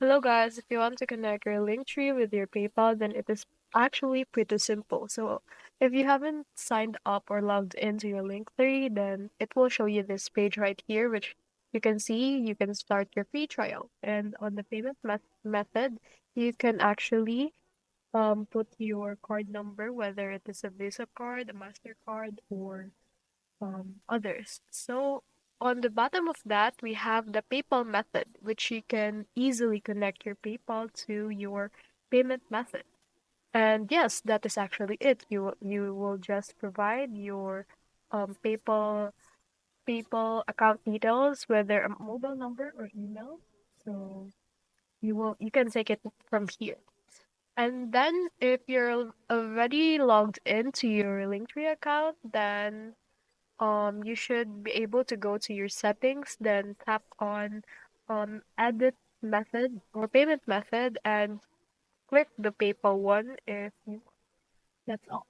Hello guys, if you want to connect your Linktree with your PayPal, then it is actually pretty simple. So if you haven't signed up or logged into your Linktree, then it will show you this page right here, which you can see you can start your free trial. And on the payment method, you can actually put your card number, whether it is a Visa card, a MasterCard, or others. So on the bottom of that, we have the PayPal method, which you can easily connect your PayPal to your payment method. And yes, that is actually it. You will just provide your PayPal account details, whether a mobile number or email. So you can take it from here. And then if you're already logged into your Linktree account, then you should be able to go to your settings, then tap on edit method or payment method and click the PayPal one if you that's all.